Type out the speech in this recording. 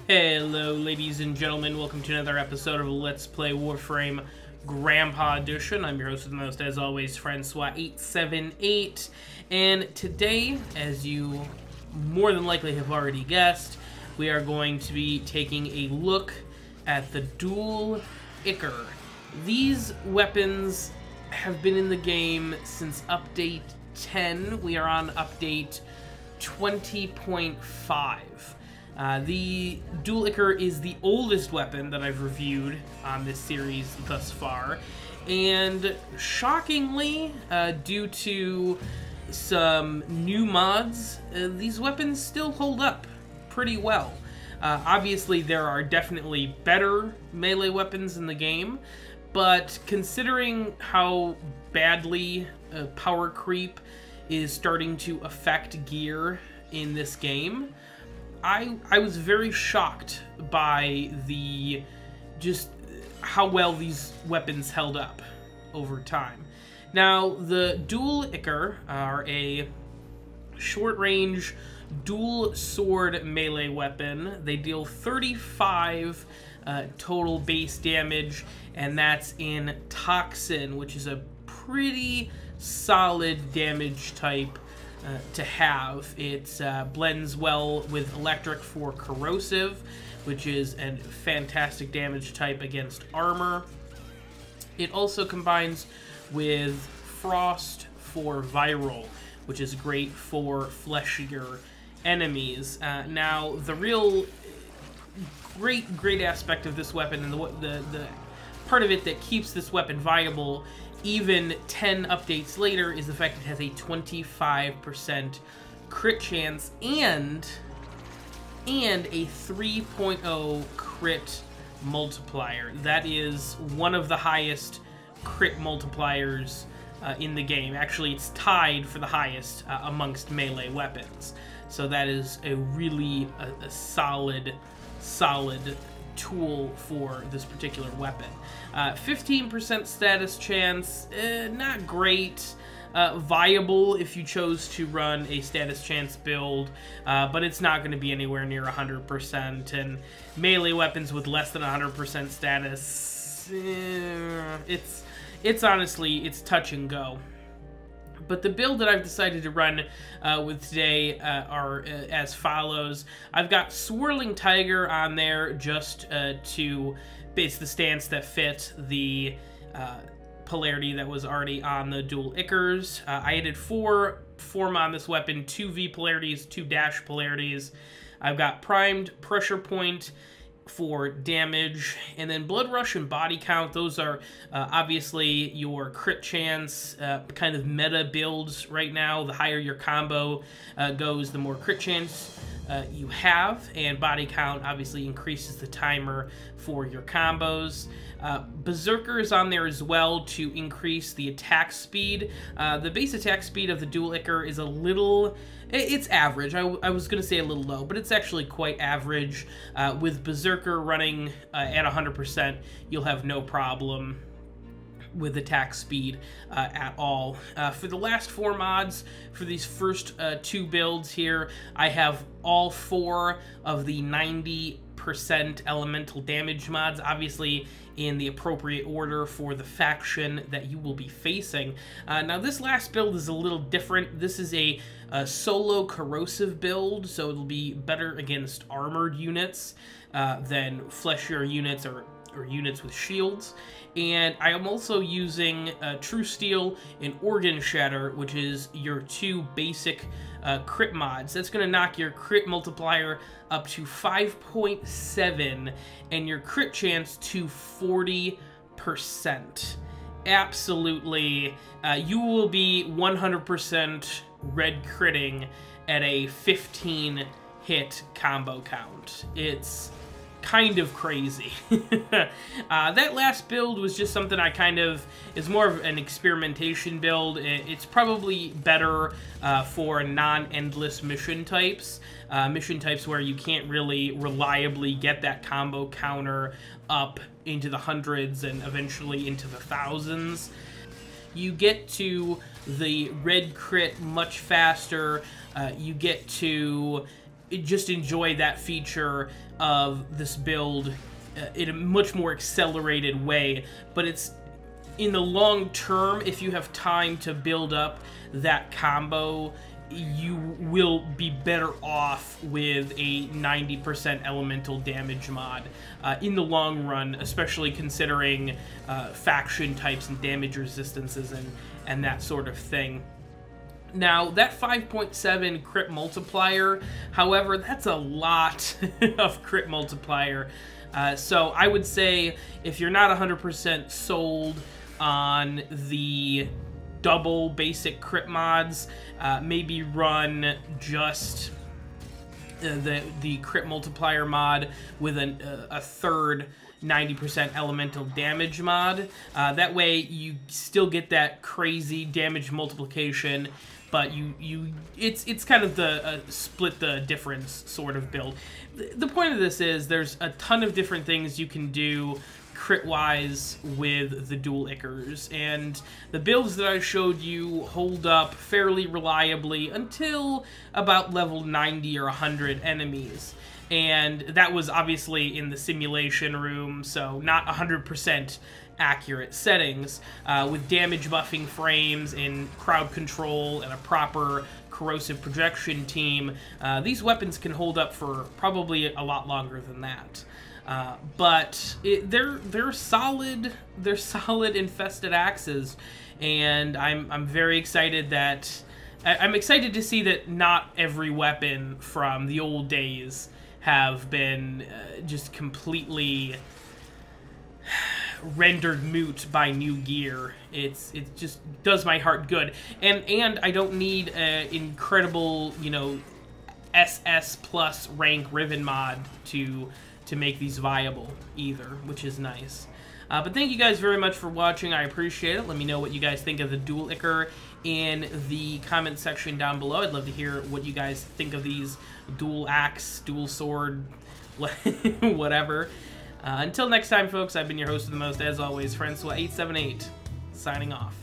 Hello ladies and gentlemen, welcome to another episode of Let's Play Warframe Grandpa Edition. I'm your host with the most, as always, Francois878, and today, as you more than likely have already guessed, we are going to be taking a look at the dual Ichor. These weapons have been in the game since update 10. We are on update 20.5. The dual Ichor is the oldest weapon that I've reviewed on this series thus far, and shockingly, due to some new mods, these weapons still hold up pretty well. Obviously, there are definitely better melee weapons in the game, but considering how badly power creep is starting to affect gear in this game, I was very shocked by just how well these weapons held up over time. Now, the dual Ichor are a short-range dual sword melee weapon. They deal 35 total base damage, and that's in Toxin, which is a pretty solid damage type to have. It blends well with electric for corrosive, which is a fantastic damage type against armor. It also combines with frost for viral, which is great for fleshier enemies. Now, the real great aspect of this weapon, and the part of it that keeps this weapon viable even 10 updates later, is the fact it has a 25% crit chance and a 3.0 crit multiplier. That is one of the highest crit multipliers in the game. Actually, it's tied for the highest amongst melee weapons. So that is a really a solid tool for this particular weapon. 15% status chance, not great. Viable if you chose to run a status chance build, but it's not going to be anywhere near 100%, and melee weapons with less than 100% status, it's honestly, it's touch and go. But the build that I've decided to run with today are as follows. I've got Swirling Tiger on there just to base the stance that fit the polarity that was already on the dual Ichors. I added 4 form on this weapon, 2 V polarities, 2 dash polarities. I've got Primed Pressure Point for damage, and then Blood Rush and Body Count. Those are obviously your crit chance kind of meta builds right now. The higher your combo goes, the more crit chance you have, and Body Count obviously increases the timer for your combos. Berserker is on there as well to increase the attack speed. The base attack speed of the dual Ichor is a little, it's average. I was going to say a little low, but it's actually quite average. With Berserker running at 100%, you'll have no problem with attack speed at all. For the last 4 mods, for these first 2 builds here, I have all 4 of the 90% elemental damage mods, obviously in the appropriate order for the faction that you will be facing. Now, this last build is a little different. This is a solo corrosive build, so it'll be better against armored units than fleshier units or units with shields. And I am also using True Steel and Organ Shatter, which is your 2 basic crit mods. That's going to knock your crit multiplier up to 5.7 and your crit chance to 40%. Absolutely. You will be 100% red critting at a 15 hit combo count. It's kind of crazy. That last build was just something I kind of, is more of an experimentation build. It's probably better for non-endless mission types where you can't really reliably get that combo counter up into the hundreds and eventually into the thousands. You get to the red crit much faster. You get to just enjoy that feature of this build in a much more accelerated way. But it's in the long term, if you have time to build up that combo, you will be better off with a 90% elemental damage mod in the long run, especially considering faction types and damage resistances and that sort of thing. Now, that 5.7 crit multiplier, however, that's a lot of crit multiplier. So I would say if you're not 100% sold on the double basic crit mods, maybe run just the crit multiplier mod with a third 90% elemental damage mod. That way you still get that crazy damage multiplication, but it's kind of the split the difference sort of build. The point of this is there's a ton of different things you can do crit-wise with the dual Ichors, and the builds that I showed you hold up fairly reliably until about level 90 or 100 enemies. And that was obviously in the simulation room, so not 100% accurate settings. With damage buffing frames and crowd control and a proper corrosive projection team, these weapons can hold up for probably a lot longer than that. But they're solid. They're solid infested axes, and I'm very excited that I'm excited to see that not every weapon from the old days have been just completely rendered moot by new gear. It just does my heart good, and I don't need an incredible, you know, SS plus rank Riven mod to make these viable either, which is nice. But thank you guys very much for watching. I appreciate it. Let me know what you guys think of the dual Ichor in the comment section down below. I'd love to hear what you guys think of these dual axe, dual sword, whatever. Until next time, folks, I've been your host of the most, as always, Francois878, signing off.